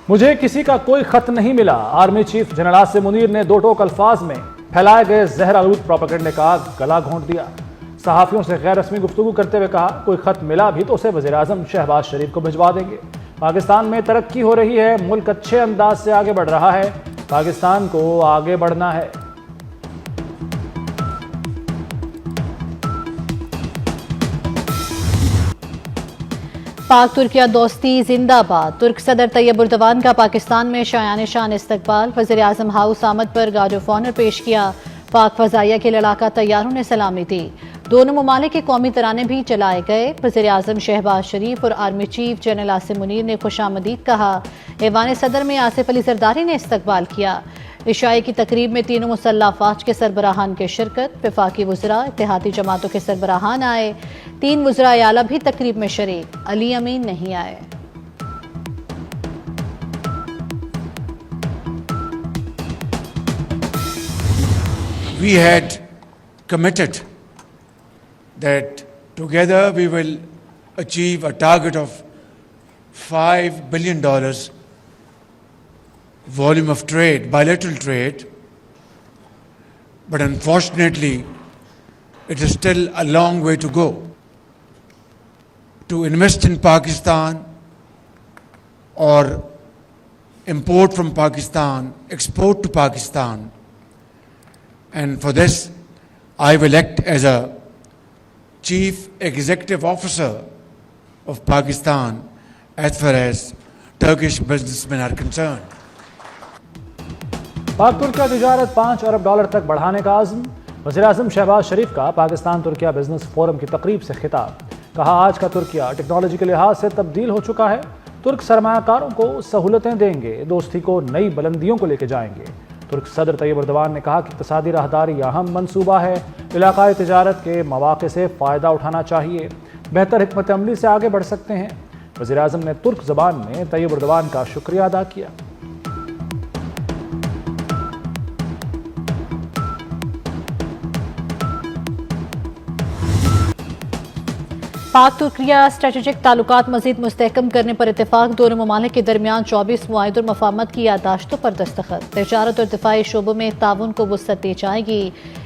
मुझे किसी का कोई खत नहीं मिला। Army chief general Asim Munir ने दो टोक अल्फाज में फैलाए गए जहर आलूद प्रोपेगेंडे का गला घोंट दिया। सहाफियों से गैर रस्मी गुफ्तगू करते हुए कहा, कोई खत मिला भी तो उसे वज़ीर आज़म शहबाज शरीफ को भिजवा देंगे। पाकिस्तान में तरक्की हो रही है, मुल्क अच्छे अंदाज से आगे बढ़ रहा है, पाकिस्तान को आगे बढ़ना है। पाक तुर्किया दोस्ती जिंदाबाद। तुर्क सदर तैयब उर्दवान का पाकिस्तान में शायान शान इस्तकबाल। वज़ीर आज़म हाउस आमद पर गार्ड ऑफ ऑनर पेश किया। पाक फजाइया के लड़ाका तैयारों ने सलामी दी। दोनों ममालिक के कौमी तराने भी चलाए गए। वज़ीर आज़म शहबाज शरीफ और army chief general Asim Munir ने खुशामदीद कहा। ऐवान सदर में आसिफ अली जरदारी ने इस्तकबाल किया। इशाई की तकरीब में तीनों मुसल्लह अफवाज के सरबराहान की शिरकत। वफाकी वज़रा, इत्तेहादी जमातों के सरबराहान आए। 3 वज़रा आला भी तकरीब में शरीक। अली अमीन नहीं आए। We had committed that together we will achieve a target of $5 billion volume of trade, bilateral trade, but unfortunately it is still a long way to go. To invest in Pakistan or import from Pakistan, export to Pakistan, and for this I will act as a Chief Executive Officer of Pakistan as far as Turkish businessmen are concerned. पाक तुर्किया तिजारत $5 अरब तक बढ़ाने का आज़म। वज़ीर आज़म शहबाज शरीफ का Pakistan Türkiye business forum की तकरीब से खिताब। कहा, आज का तुर्किया टेक्नोलॉजी के लिहाज से तब्दील हो चुका है। तुर्क सरमायाकारों को सहूलतें देंगे, दोस्ती को नई बुलंदियों को लेकर जाएंगे। तुर्क सदर तैयब उर्दवान ने कहा कि इक़्तिसादी राहदारी अहम मनसूबा है, इलाकाई तिजारत के मौक़े से फ़ायदा उठाना चाहिए, बेहतर हिकमत अमली से आगे बढ़ सकते हैं। वज़ीर आज़म ने तुर्क ज़बान में तैयब उर्दवान का शुक्रिया अदा किया। पाक तुर्किया स्ट्रेटेजिक ताल्लुकात मजीद मुस्तहकम करने पर इत्तेफाक। दोनों ममालिक के दरमियान 24 मुआहिदों और मफाहमत की याददाश्तों पर दस्तखत। तिजारत और दिफाई शोबों में ताउन को वुसअत दी जाएगी।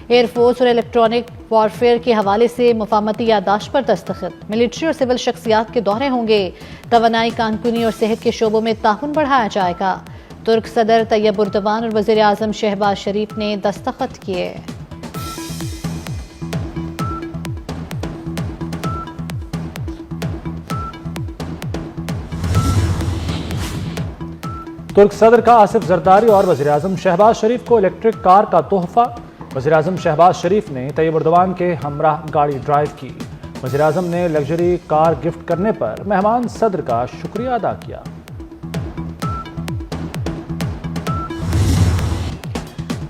एयरफोर्स और इलेक्ट्रॉनिक वॉरफेयर के हवाले से मफाहमती याददाश्त पर दस्तखत। मिलिट्री और सिविल शख्सियात के दौरे होंगे। तवानाई, कानूनी और सेहत के शोबों में ताउन बढ़ाया जाएगा। तुर्क सदर तैयब उर्दवान और वज़ीर आज़म शहबाज शरीफ ने दस्तखत किए। तुर्क सदर का आसिफ जरदारी और वज़ीर आज़म शहबाज शरीफ को इलेक्ट्रिक कार का तोहफा। वज़ीर आज़म शहबाज शरीफ ने तैयब उर्दवान के हमराह गाड़ी ड्राइव की। वज़ीर आज़म ने लग्जरी कार गिफ्ट करने पर मेहमान सदर का शुक्रिया अदा किया।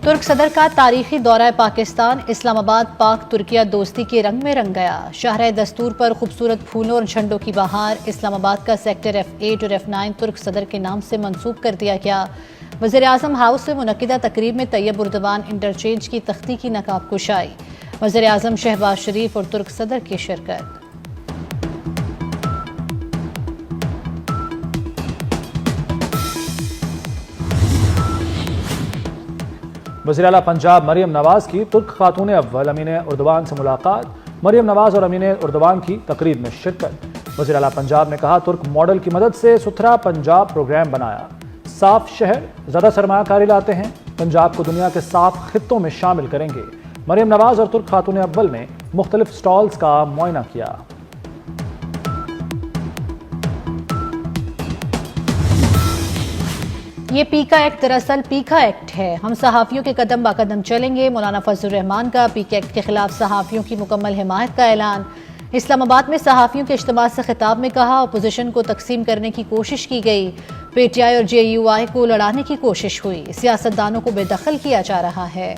तुर्क सदर का तारीखी दौरा पाकिस्तान। इस्लामाबाद पाक तुर्किया दोस्ती के रंग में रंग गया। शाहराह दस्तूर पर खूबसूरत फूलों और झंडों की बहार। इस्लामाबाद का सेक्टर F8 और F9 तुर्क सदर के नाम से मंसूब कर दिया गया। वज़ीर आज़म हाउस से मुनक्किदा तकरीब में तैयब उर्दवान इंटरचेंज की तख्ती की नकाब कुशाई। वज़ीर आज़म शहबाज शरीफ और तुर्क सदर की शिरकत। वज़ीर आला पंजाब मरियम नवाज की तुर्क खातून अव्वल अमीन उर्दवान से मुलाकात। मरियम नवाज और अमीन उर्दवान की तकरीब में शिरकत। वज़ीर आला पंजाब ने कहा, तुर्क मॉडल की मदद से सुथरा पंजाब प्रोग्राम बनाया। साफ शहर ज़्यादा सरमायाकारी लाते हैं, पंजाब को दुनिया के साफ खित्तों में शामिल करेंगे। मरियम नवाज और तुर्क खातून अव्वल ने मुख्तलिफ स्टॉल्स का मुआयना किया। ये पीका एक्ट दरअसल पीका एक्ट है। हम सहाफ़ियों के कदम ब कदम चलेंगे। मौलाना फजल रहमान का पीका एक्ट के खिलाफ सहाफ़ियों की मुकम्मल हिमायत का ऐलान। इस्लामाबाद में सहाफ़ियों के इज्तिमा से खिताब में कहा, अपोजिशन को तकसीम करने की कोशिश की गई। PTI और JUI को लड़ाने की कोशिश हुई। सियासतदानों को बेदखल किया जा रहा है।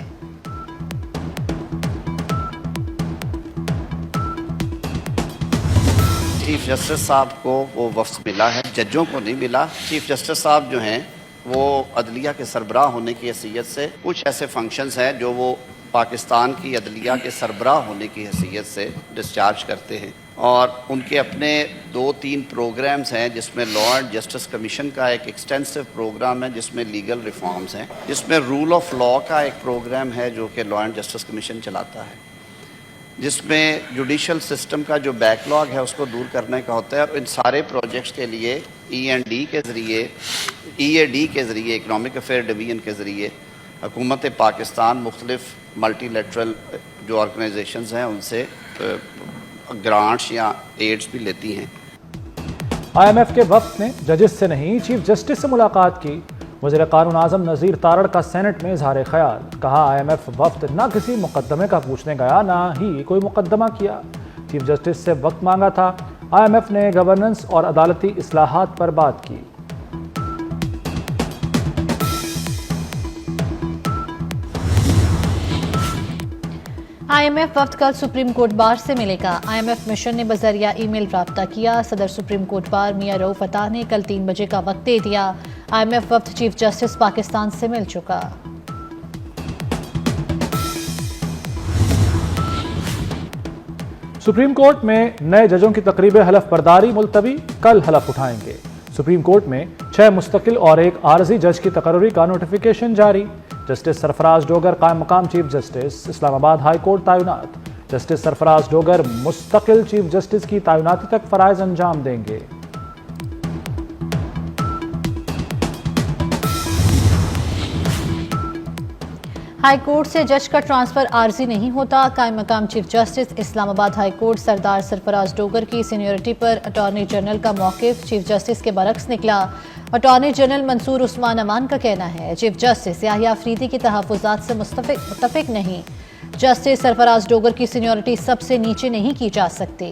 चीफ जस्टिस साहब को वो वफ्द मिला है, जजों को नहीं मिला। चीफ जस्टिस साहब जो हैं वो अदलिया के सरबराह होने की हैसियत से कुछ ऐसे फंक्शंस हैं जो वो पाकिस्तान की अदलिया के सरबराह होने की हैसियत से डिस्चार्ज करते हैं। और उनके अपने 2-3 प्रोग्राम्स हैं जिसमें लॉ एंड जस्टिस कमीशन का एक एक्सटेंसिव प्रोग्राम है जिसमें लीगल रिफॉर्म्स हैं, जिसमें रूल ऑफ लॉ का एक प्रोग्राम है जो कि लॉ एंड जस्टिस कमीशन चलाता है, जिसमें जुडिशल सिस्टम का जो बैकलॉग है उसको दूर करने का होता है। और इन सारे प्रोजेक्ट्स के लिए EAD के ज़रिए इकनॉमिक अफेयर डिवीज़न के ज़रिए हुकूमत पाकिस्तान मुख्तलिफ मल्टीलेटरल जो ऑर्गेनाइजेशंस हैं उनसे ग्रांट्स या एड्स भी लेती हैं। IMF के वफ्द ने जजेस से नहीं चीफ जस्टिस से मुलाकात की। वज़ीर कानून आज़म नज़ीर तारड़ का सेनेट में इजहार ख्याल। कहा IMF वफ्द न किसी मुकदमे का पूछने गया ना ही कोई मुकदमा किया। चीफ जस्टिस से वक्त मांगा था। IMF ने गवर्नेंस और अदालती इस्लाहात पर बात की। IMF वफ्द कल सुप्रीम कोर्ट बार से मिलेगा। IMF मिशन ने बजरिया ईमेल राब्ता किया। सदर सुप्रीम कोर्ट बार मियां रऊफ अता ने कल 3 बजे का वक्त दे दिया। IMF वफ्द चीफ जस्टिस पाकिस्तान से मिल चुका। सुप्रीम कोर्ट में नए जजों की तकरीब हलफ बर्दारी मुलतवी। कल हलफ उठाएंगे। सुप्रीम कोर्ट में 6 मुस्तकिल और 1 आरजी जज की तकर्री का नोटिफिकेशन जारी। जस्टिस सरफराज डोगर कायम मकाम chief justice, Islamabad high court तैनात। जस्टिस सरफराज डोगर मुस्तकिल चीफ जस्टिस की तैनाती तक फराइज अंजाम देंगे। हाई कोर्ट से जज का ट्रांसफर आर्जी नहीं होता। कायम मकाम chief justice, Islamabad high court Sardar Sarfaraz Dogar की सीनियरिटी पर अटॉर्नी जनरल का मौकिफ चीफ जस्टिस के बरक्स निकला। अटॉर्नी जनरल मंसूर उस्मान अमान का कहना है चीफ जस्टिस याहिया अफरीदी की तहफ़्फ़ुज़ात से मुत्तफ़िक नहीं। जस्टिस सरफराज डोगर की सीनियरिटी सबसे नीचे नहीं की जा सकती।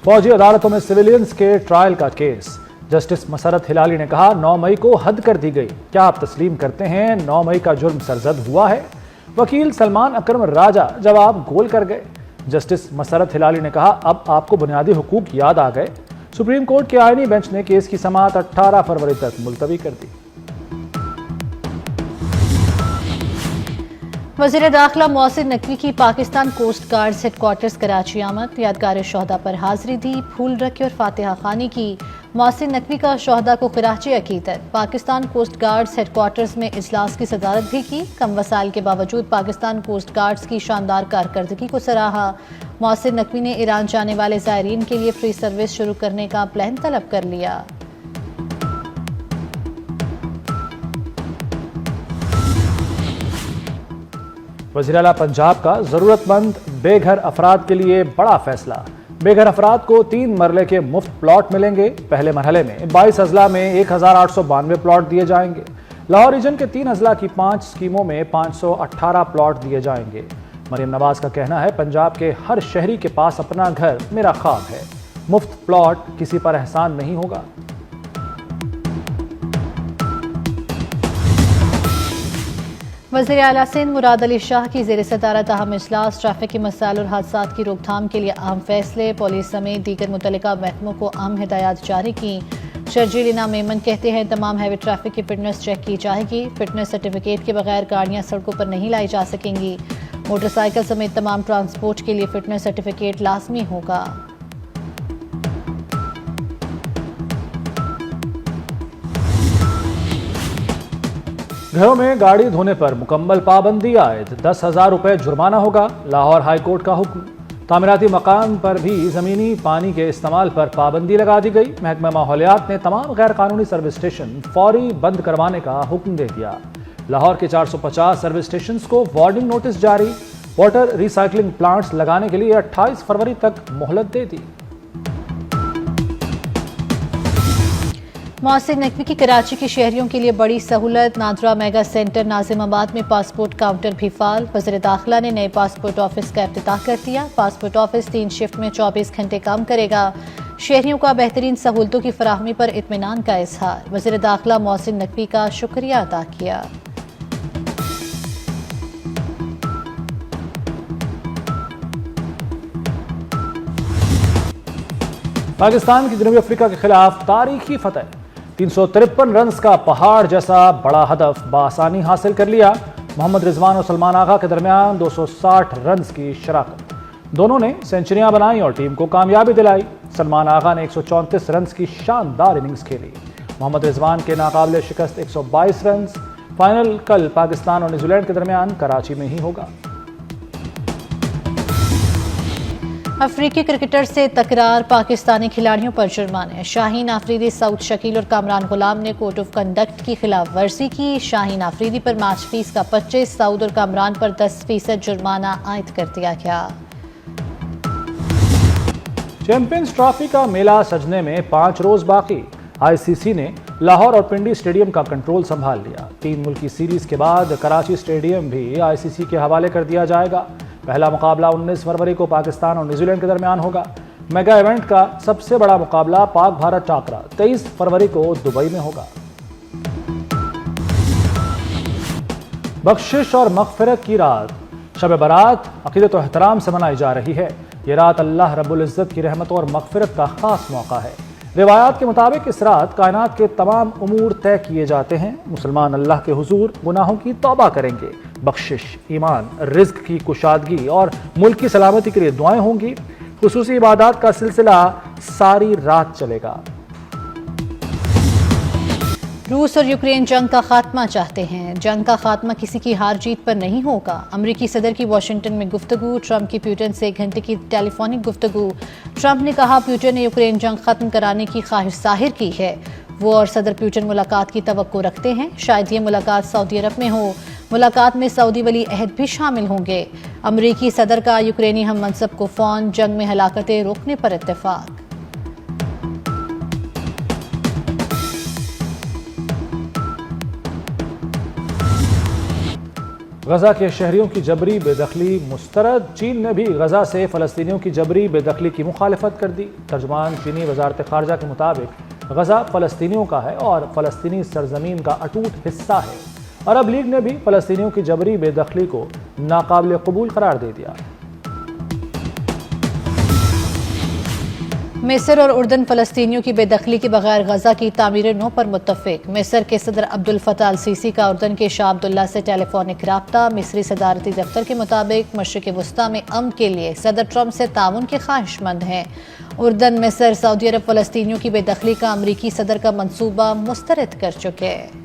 फौजी अदालतों में सिविलियंस के ट्रायल का केस। जस्टिस मसरत हिलाली ने कहा 9 मई को हद कर दी गई। क्या आप तस्लीम करते हैं 9 मई का जुर्म सरजद हुआ है? वकील सलमान अकरम राजा जवाब गोल कर गए। जस्टिस मसरत हिलाली ने कहा अब आपको बुनियादी हुकूक याद आ गए। सुप्रीम कोर्ट के आईनी बेंच ने केस की समाअत 18 फरवरी तक मुलतवी कर दी। वज़ीर दाखिला मोहसिन नकवी की Pakistan coast guard headquarters Karachi आमद। यादगार शोहदा पर हाजिरी दी, फूल रखे और फातिहा खानी की। मोहसिन नकवी का शोहदा को खिराची अकीदत। पाकिस्तान कोस्ट गार्ड्स हेडक्वार्टर्स में इजलास की सदारत भी की। कम वसाइल के बावजूद पाकिस्तान कोस्ट गार्ड्स की शानदार कारकर्दगी को सराहा। मोहसिन नकवी ने ईरान जाने वाले ज़ायरीन के लिए फ्री सर्विस शुरू करने का प्लान तलब कर लिया। वज़ीर आला पंजाब का ज़रूरतमंद बेघर अफराद के लिए बड़ा फैसला। बेघर अफराद को 3 मरले के मुफ्त प्लॉट मिलेंगे। पहले मरहले में 22 अजला में 1892 प्लॉट दिए जाएंगे। लाहौर रीजन के 3 अजला की 5 स्कीमों में 518 प्लॉट दिए जाएंगे। मरियम नवाज का कहना है पंजाब के हर शहरी के पास अपना घर मेरा ख्वाब है। मुफ्त प्लॉट किसी पर एहसान नहीं होगा। वज़ीर आला सिंध मुराद अली शाह की ज़ेर सदारत अहम इजलास। ट्रैफिक के मसाइल और हादसात की रोकथाम के लिए अहम फैसले। पुलिस समेत दीगर मुतल्लिका महकमों को अहम हिदायत जारी की। शर्जील मेमन कहते हैं तमाम हैवी ट्रैफिक की फिटनेस चेक की जाएगी। फिटनेस सर्टिफिकेट के बगैर गाड़ियां सड़कों पर नहीं लाई जा सकेंगी। मोटरसाइकिल समेत तमाम ट्रांसपोर्ट के लिए फिटनेस सर्टिफिकेट लाजमी होगा। घरों में गाड़ी धोने पर मुकम्मल पाबंदी आयद। 10,000 रुपए जुर्माना होगा। लाहौर हाई कोर्ट का हुक्म। तामीराती मकान पर भी ज़मीनी पानी के इस्तेमाल पर पाबंदी लगा दी गई। महकमा माहौलियात ने तमाम गैर कानूनी सर्विस स्टेशन फौरी बंद करवाने का हुक्म दे दिया। लाहौर के 450 सर्विस स्टेशन को वार्निंग नोटिस जारी। वाटर रिसाइकलिंग प्लांट्स लगाने के लिए 28 फरवरी तक मोहलत दे दी। मोहसिन नकवी की कराची के शहरियों के लिए बड़ी सहूलत। नादरा मेगा सेंटर नाजिमाबाद में पासपोर्ट काउंटर भी फाल। वज़ीर दाखिला ने नए पासपोर्ट ऑफिस का इफ्तिताह कर दिया। पासपोर्ट ऑफिस 3 शिफ्ट में 24 घंटे काम करेगा। शहरियों का बेहतरीन सहूलतों की फराहमी पर इत्मीनान का इजहार। वज़ीर दाखिला मोहसिन नकवी का शुक्रिया अदा किया। पाकिस्तान की जनूबी अफ्रीका के खिलाफ तारीखी फतह। 353 रन्स का पहाड़ जैसा बड़ा हदफ बआसानी हासिल कर लिया। मोहम्मद रिजवान और सलमान आगा के दरमियान 260 रन्स की शराकत। दोनों ने सेंचुरियां बनाई और टीम को कामयाबी दिलाई। सलमान आगा ने 134 रन की शानदार इनिंग्स खेली। मोहम्मद रिजवान के नाकाबिले शिकस्त 122 रन। फाइनल कल पाकिस्तान और न्यूजीलैंड के दरमियान कराची में ही होगा। अफ्रीकी क्रिकेटर से तकरार, पाकिस्तानी खिलाड़ियों पर जुर्माने। शाहीन आफरीदी, सऊद शकील और कामरान गुलाम ने कोड ऑफ कंडक्ट की खिलाफ वर्जी की। शाहीन आफरीदी पर मैच फीस का 25, सऊद और कामरान पर 10% जुर्माना आयद कर दिया गया। चैंपियंस ट्रॉफी का मेला सजने में 5 रोज बाकी। आईसीसी ने लाहौर और पिंडी स्टेडियम का कंट्रोल संभाल लिया। 3 मुल्की सीरीज के बाद कराची स्टेडियम भी आईसीसी के हवाले कर दिया जाएगा। पहला मुकाबला 19 फरवरी को पाकिस्तान और न्यूजीलैंड के दरमियान होगा। मेगा इवेंट का सबसे बड़ा मुकाबला पाक भारत टाकरा 23 फरवरी को दुबई में होगा। बख्शिश और मगफिरत की रात शब बारात अकीदत और एहतराम से मनाई जा रही है। ये रात अल्लाह रब्बुल इज़्ज़त की रहमतों और मगफिरत का खास मौका है। रिवायात के मुताबिक इस रात कायनात के तमाम उमूर तय किए जाते हैं। मुसलमान अल्लाह के हुजूर गुनाहों की तौबा करेंगे। बख्शिश, ईमान, रिज्क की कुशादगी और मुल्क की सलामती के लिए दुआएं होंगी। खुसूसी इबादत का सिलसिला सारी रात चलेगा। रूस और यूक्रेन जंग का खात्मा चाहते हैं। जंग का खात्मा किसी की हार जीत पर नहीं होगा। अमरीकी सदर की वाशिंगटन में गुफ्तगू, ट्रंप की पुतिन से 1 घंटे की टेलीफोनिक गुफ्तगू। ट्रंप ने कहा पुतिन ने यूक्रेन जंग खत्म कराने की ख्वाहिश जाहिर की है। वो और सदर पुतिन मुलाकात की तवक्को रखते हैं। शायद ये मुलाकात सऊदी अरब में हो। मुलाकात में सऊदी वली अहद भी शामिल होंगे। अमरीकी सदर का यूक्रेनी हम मनसब को फ़ौन जंग में हलाकतें रोकने पर इत्तेफाक। गजा के शहरियों की जबरी बेदखली मुस्तरद। चीन ने भी गजा से फ़लस्तीनियों की जबरी बेदखली की मुखालिफत कर दी। तर्जुमान चीनी वजारत ख़ारजा के मुताबिक गजा फ़लस्तीनियों का है और फ़लस्तीनी सरजमीन का अटूट हिस्सा है। अरब लीग ने भी फ़लस्तीनियों की जबरी बेदखली को नाकाबिल कबूल करार दे दिया। मिस्र और उर्दन फ़लस्तीनियों की बेदखली के बगैर गजा की तामीर नो पर मुत्तफ़िक। मिस्र के सदर अब्दुल फताह अल सीसी का उर्दन के शाह अब्दुल्ला से टेलीफोनिक राब्ता। मिस्री सदारती दफ्तर के मुताबिक मशरिक़ वस्ता में अमन के लिए सदर ट्रंप से ताउन के ख्वाहिशमंद हैं। उर्दन, मिस्र, सऊदी अरब फ़लस्तीनियों की बेदखली का अमरीकी सदर का मंसूबा मुस्तरद कर चुके हैं।